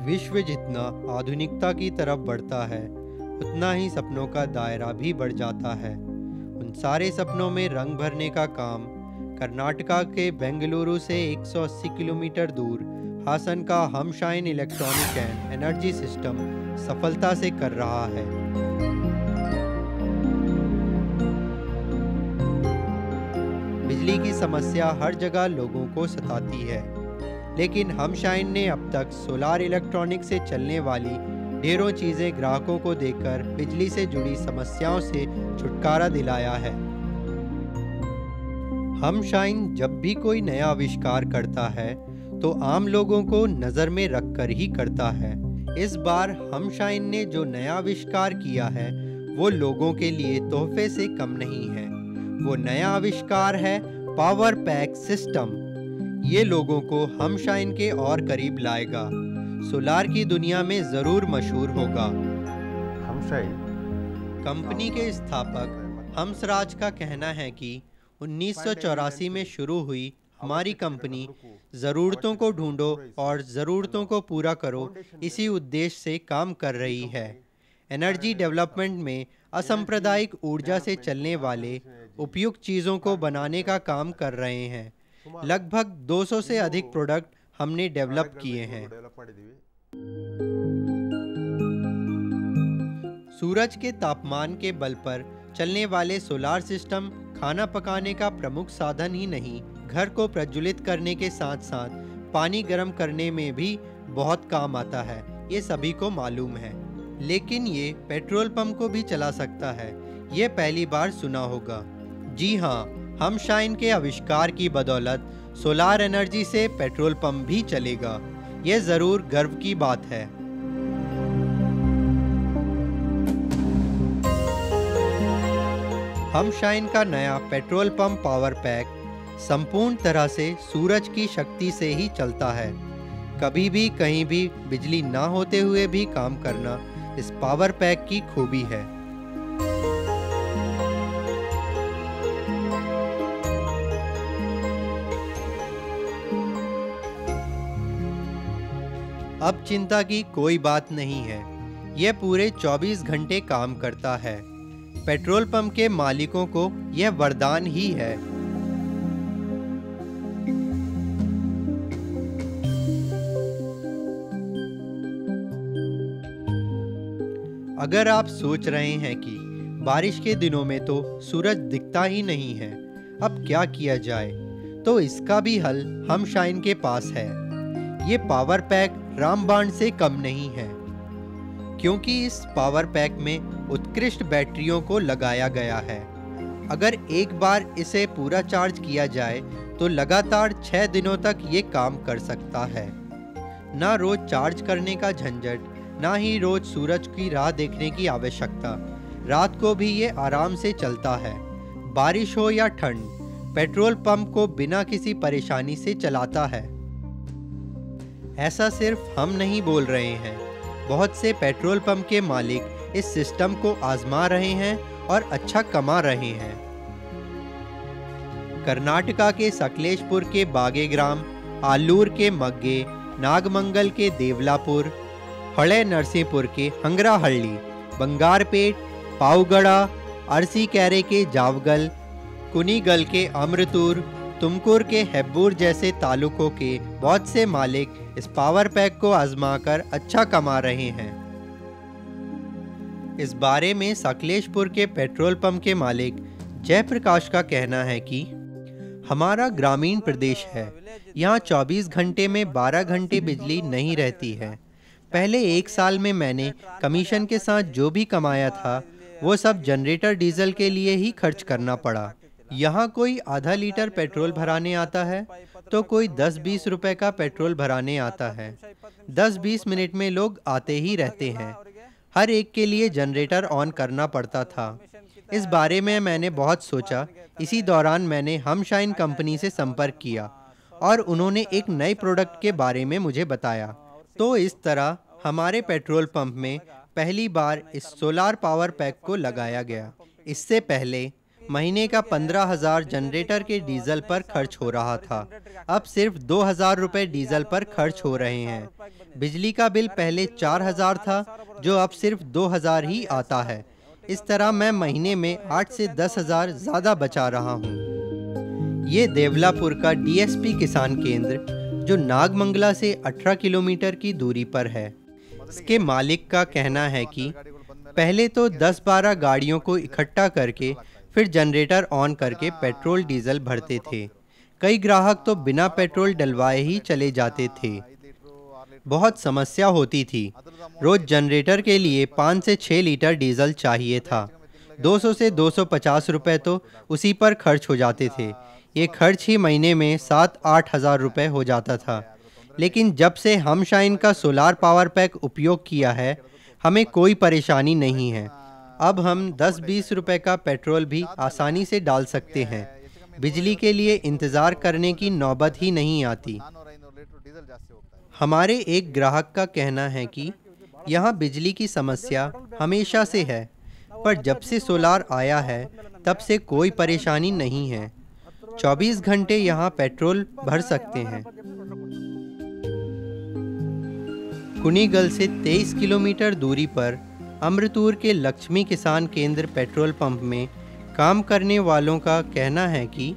विश्व जितना आधुनिकता की तरफ बढ़ता है, उतना ही सपनों का दायरा भी बढ़ जाता है। उन सारे सपनों में रंग भरने का काम कर्नाटका के बेंगलुरु से 180 किलोमीटर दूर हासन का हमशाइन इलेक्ट्रॉनिक एंड एनर्जी सिस्टम सफलता से कर रहा है। बिजली की समस्या हर जगह लोगों को सताती है, लेकिन हमशाइन ने अब तक सोलार इलेक्ट्रॉनिक से चलने वाली ढेरों चीजें ग्राहकों को देकर बिजली से जुड़ी समस्याओं से छुटकारा दिलाया है। हमशाइन जब भी कोई नया आविष्कार करता है तो आम लोगों को नजर में रखकर ही करता है। इस बार हमशाइन ने जो नया आविष्कार किया है वो लोगों के लिए तोहफे से कम नहीं है। वो नया आविष्कार है पावर पैक सिस्टम। ये लोगों को हमशाइन के और करीब लाएगा, सोलार की दुनिया में जरूर मशहूर होगा। हमशाइन कंपनी के स्थापक हंसराज का कहना है कि 1984 में शुरू हुई हमारी कंपनी ज़रूरतों को ढूंढो और ज़रूरतों को पूरा करो, इसी उद्देश्य से काम कर रही है। एनर्जी डेवलपमेंट में असांप्रदायिक ऊर्जा से चलने वाले उपयुक्त चीज़ों को बनाने का काम कर रहे हैं। लगभग 200 से अधिक प्रोडक्ट हमने डेवलप किए हैं। सूरज के तापमान के बल पर चलने वाले सोलार सिस्टम खाना पकाने का प्रमुख साधन ही नहीं, घर को प्रज्वलित करने के साथ साथ पानी गर्म करने में भी बहुत काम आता है। ये सभी को मालूम है, लेकिन ये पेट्रोल पंप को भी चला सकता है। ये पहली बार सुना होगा। जी हाँ, हमशाइन के आविष्कार की बदौलत सोलार एनर्जी से पेट्रोल पंप भी चलेगा। ये जरूर गर्व की बात है। हमशाइन का नया पेट्रोल पंप पावर पैक संपूर्ण तरह से सूरज की शक्ति से ही चलता है। कभी भी कहीं भी बिजली ना होते हुए भी काम करना इस पावर पैक की खूबी है। अब चिंता की कोई बात नहीं है। यह पूरे 24 घंटे काम करता है। पेट्रोल पंप के मालिकों को यह वरदान ही है। अगर आप सोच रहे हैं कि बारिश के दिनों में तो सूरज दिखता ही नहीं है, अब क्या किया जाए, तो इसका भी हल हमशाइन के पास है। ये पावर पैक रामबाण से कम नहीं है, क्योंकि इस पावर पैक में उत्कृष्ट बैटरियों को लगाया गया है। अगर एक बार इसे पूरा चार्ज किया जाए तो लगातार 6 दिनों तक ये काम कर सकता है। ना रोज चार्ज करने का झंझट, ना ही रोज सूरज की राह देखने की आवश्यकता। रात को भी ये आराम से चलता है। बारिश हो या ठंड, पेट्रोल पंप को बिना किसी परेशानी से चलाता है। ऐसा सिर्फ हम नहीं बोल रहे हैं, बहुत से पेट्रोल पंप के मालिक इस सिस्टम को आजमा रहे हैं और अच्छा कमा रहे हैं। कर्नाटका के सकलेशपुर के बागेग्राम, आलूर के मग्गे, नागमंगल के देवलापुर, हड़े नरसिंहपुर के हंगराहल्ली, बंगारपेट, पावगड़ा, अरसीकेरे के जावगल, कुनीगल के अमृतूर, तुमकुर के हेब्बूर जैसे तालुकों के बहुत से मालिक इस पावर पैक को आजमाकर अच्छा कमा रहे हैं। इस बारे में सकलेशपुर के पेट्रोल पंप के मालिक जयप्रकाश का कहना है कि हमारा ग्रामीण प्रदेश है, यहाँ 24 घंटे में 12 घंटे बिजली नहीं रहती है। पहले 1 साल में मैंने कमीशन के साथ जो भी कमाया था वो सब जनरेटर डीजल के लिए ही खर्च करना पड़ा। यहाँ कोई आधा लीटर पेट्रोल भराने आता है तो कोई 10-20 रुपए का पेट्रोल भराने आता है। 10-20 मिनट में लोग आते ही रहते हैं। हर एक के लिए जनरेटर ऑन करना पड़ता था। इस बारे में मैंने बहुत सोचा। इसी दौरान मैंने हमशाइन कंपनी से संपर्क किया और उन्होंने एक नए प्रोडक्ट के बारे में मुझे बताया। तो इस तरह हमारे पेट्रोल पंप में पहली बार इस सोलार पावर पैक को लगाया गया। इससे पहले महीने का 15,000 जनरेटर के डीजल पर खर्च हो रहा था। अब सिर्फ 2,000 रुपये डीजल पर खर्च हो रहे हैं। बिजली का बिल पहले 4,000 था, जो अब सिर्फ 2,000 ही आता है। इस तरह मैं महीने में 8 से 10,000 ज़्यादा बचा रहा हूँ। ये देवलापुर का डीएसपी किसान केंद्र, जो नागमंगला से 18 किलोमीटर की दूरी पर है। इसके मालिक का कहना है कि पहले तो 10-12 गाड़ियों को इकट्ठा करके फिर जनरेटर ऑन करके पेट्रोल डीजल भरते थे। कई ग्राहक तो बिना पेट्रोल डलवाए ही चले जाते थे। बहुत समस्या होती थी। रोज जनरेटर के लिए 5 से 6 लीटर डीजल चाहिए था। 200 से 250 रुपये तो उसी पर खर्च हो जाते थे। ये खर्च ही महीने में 7-8 हज़ार रुपये हो जाता था। लेकिन जब से हम शाइन का सोलार पावर पैक उपयोग किया है, हमें कोई परेशानी नहीं है। अब हम 10-20 रुपये का पेट्रोल भी आसानी से डाल सकते हैं। बिजली के लिए इंतज़ार करने की नौबत ही नहीं आती। हमारे एक ग्राहक का कहना है कि यहाँ बिजली की समस्या हमेशा से है, पर जब से सोलार आया है तब से कोई परेशानी नहीं है। 24 घंटे यहाँ पेट्रोल भर सकते हैं। कुनीगल से 23 किलोमीटर दूरी पर अमृतूर के लक्ष्मी किसान केंद्र पेट्रोल पंप में काम करने वालों का कहना है कि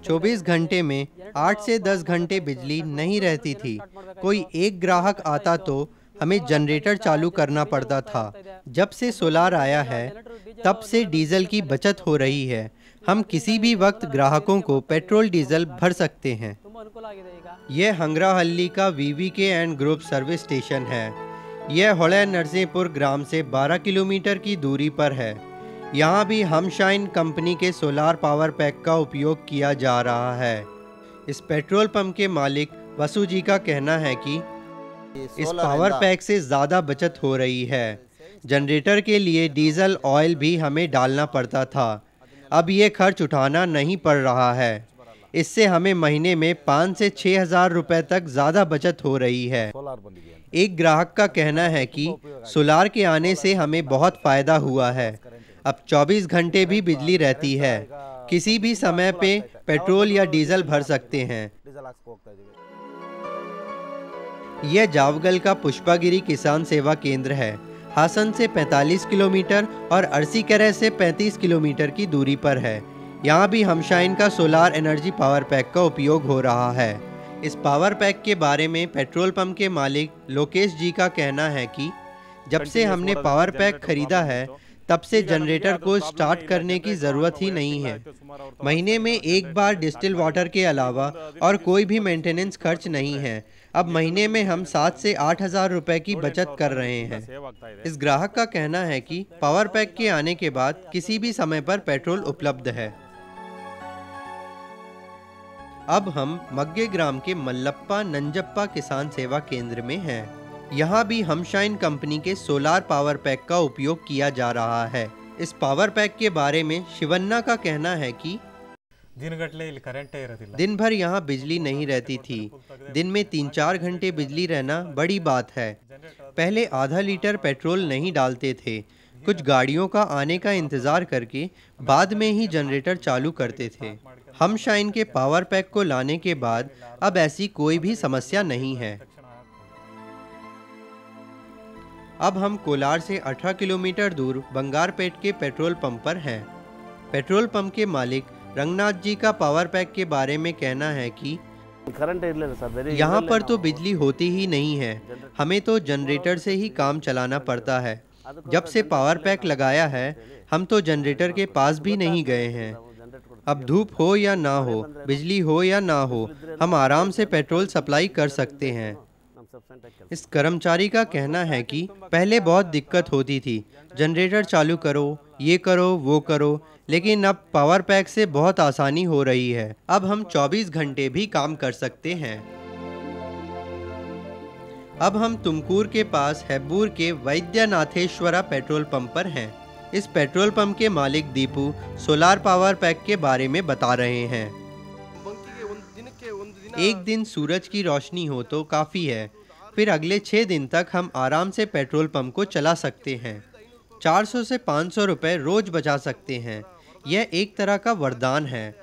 24 घंटे में 8 से 10 घंटे बिजली नहीं रहती थी। कोई एक ग्राहक आता तो हमें जनरेटर चालू करना पड़ता था। जब से सोलार आया है तब से डीजल की बचत हो रही है। हम किसी भी वक्त ग्राहकों को पेट्रोल डीजल भर सकते हैं। यह हंगराहल्ली का वीवीके एंड ग्रुप सर्विस स्टेशन है। यह होले नरसिंहपुर ग्राम से 12 किलोमीटर की दूरी पर है। यहाँ भी हम शाइन कंपनी के सोलार पावर पैक का उपयोग किया जा रहा है। इस पेट्रोल पंप के मालिक वसु जी का कहना है कि इस पावर पैक से ज़्यादा बचत हो रही है। जनरेटर के लिए डीजल ऑयल भी हमें डालना पड़ता था, अब ये खर्च उठाना नहीं पड़ रहा है। इससे हमें महीने में 5 से 6 हज़ार रुपये तक ज़्यादा बचत हो रही है। एक ग्राहक का कहना है कि सोलार के आने से हमें बहुत फ़ायदा हुआ है। अब 24 घंटे भी बिजली रहती है। किसी भी समय पे पेट्रोल या डीजल भर सकते हैं। यह जावगल का पुष्पागिरी किसान सेवा केंद्र है। हासन से 45 किलोमीटर और अरसीकरे से 35 किलोमीटर की दूरी पर है। यहाँ भी हमशाइन का सोलार एनर्जी पावर पैक का उपयोग हो रहा है। इस पावर पैक के बारे में पेट्रोल पंप के मालिक लोकेश जी का कहना है कि जब से हमने पावर पैक खरीदा है तब से जनरेटर को स्टार्ट करने की ज़रूरत ही नहीं है। महीने में एक बार डिस्टिल वाटर के अलावा और कोई भी मेंटेनेंस खर्च नहीं है। अब महीने में हम 7 से 8 हज़ार रुपये की बचत कर रहे हैं। इस ग्राहक का कहना है कि पावर पैक के आने के बाद किसी भी समय पर पेट्रोल उपलब्ध है। अब हम मग्गे ग्राम के मल्लप्पा नंजप्पा किसान सेवा केंद्र में हैं। यहाँ भी हमशाइन कंपनी के सोलार पावर पैक का उपयोग किया जा रहा है। इस पावर पैक के बारे में शिवन्ना का कहना है कि दिन भर यहाँ बिजली नहीं रहती थी। दिन में 3-4 घंटे बिजली रहना बड़ी बात है। पहले आधा लीटर पेट्रोल नहीं डालते थे। कुछ गाड़ियों का आने का इंतज़ार करके बाद में ही जनरेटर चालू करते थे। हम शाइन के पावर पैक को लाने के बाद अब ऐसी कोई भी समस्या नहीं है। अब हम कोलार से 18 किलोमीटर दूर बंगारपेट के पेट्रोल पंप पर हैं। पेट्रोल पंप के मालिक रंगनाथ जी का पावर पैक के बारे में कहना है कि यहाँ पर तो बिजली होती ही नहीं है। हमें तो जनरेटर से ही काम चलाना पड़ता है। जब से पावर पैक लगाया है हम तो जनरेटर के पास भी नहीं गए हैं। अब धूप हो या ना हो, बिजली हो या ना हो, हम आराम से पेट्रोल सप्लाई कर सकते हैं। इस कर्मचारी का कहना है कि पहले बहुत दिक्कत होती थी, जनरेटर चालू करो, ये करो, वो करो, लेकिन अब पावर पैक से बहुत आसानी हो रही है। अब हम 24 घंटे भी काम कर सकते हैं। अब हम तुमकूर के पास हैब्बूर के वैद्यनाथेश्वरा पेट्रोल पंप पर हैं। इस पेट्रोल पंप के मालिक दीपू सोलार पावर पैक के बारे में बता रहे हैं। एक दिन सूरज की रोशनी हो तो काफ़ी है, फिर अगले 6 दिन तक हम आराम से पेट्रोल पंप को चला सकते हैं। 400 से 500 रुपए रोज बचा सकते हैं। यह एक तरह का वरदान है।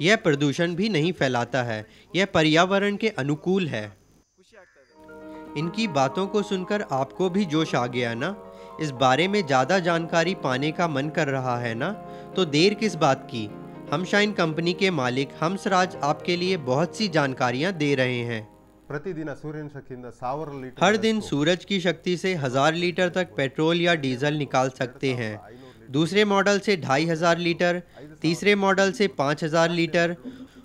यह प्रदूषण भी नहीं फैलाता है। यह पर्यावरण के अनुकूल है। इनकी बातों को सुनकर आपको भी जोश आ गया ना? इस बारे में ज़्यादा जानकारी पाने का मन कर रहा है ना? तो देर किस बात की? हमशाइन कंपनी के मालिक हंसराज आपके लिए बहुत सी जानकारियाँ दे रहे हैं। प्रतिदिन सूर्यನ ಶಕ್ತಿಯಿಂದ 1000 ಲೀಟರ್ हर दिन सूरज की शक्ति से 1000 लीटर तक पेट्रोल या डीजल निकाल सकते हैं। दूसरे मॉडल से 2500 लीटर, तीसरे मॉडल से 5000 लीटर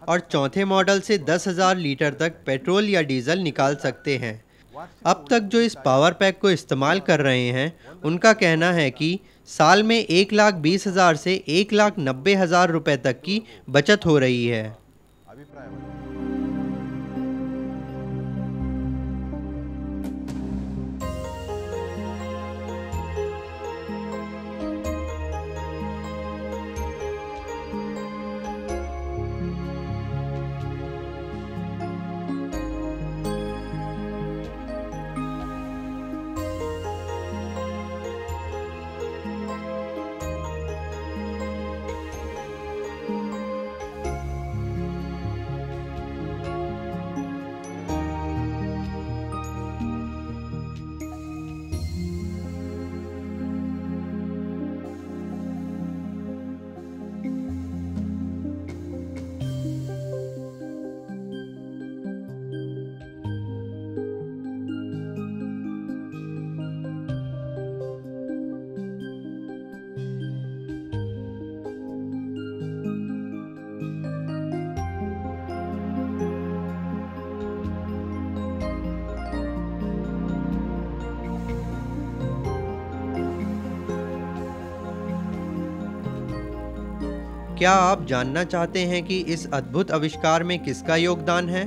और चौथे मॉडल से 10,000 लीटर तक पेट्रोल या डीजल निकाल सकते हैं। अब तक जो इस पावर पैक को इस्तेमाल कर रहे हैं, उनका कहना है कि साल में 1,20,000 से 1,90,000 रुपए तक की बचत हो रही है। ಅಭಿಪ್ರಾಯವನ್ನು क्या आप जानना चाहते हैं कि इस अद्भुत आविष्कार में किसका योगदान है?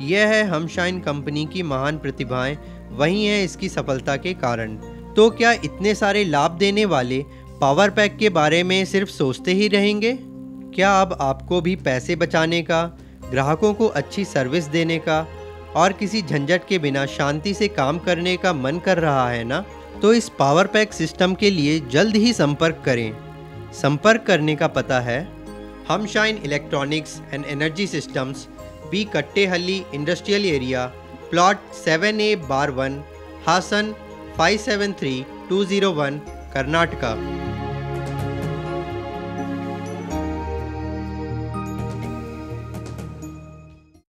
यह है हमशाइन कंपनी की महान प्रतिभाएं, वही हैं इसकी सफलता के कारण। तो क्या इतने सारे लाभ देने वाले पावर पैक के बारे में सिर्फ सोचते ही रहेंगे? क्या अब आपको भी पैसे बचाने का, ग्राहकों को अच्छी सर्विस देने का और किसी झंझट के बिना शांति से काम करने का मन कर रहा है ना? तो इस पावर पैक सिस्टम के लिए जल्द ही संपर्क करें। संपर्क करने का पता है हमशाइन electronics and energy systems, B Kattehalli industrial area, plot 7A/1, Hassan 573201, Karnataka.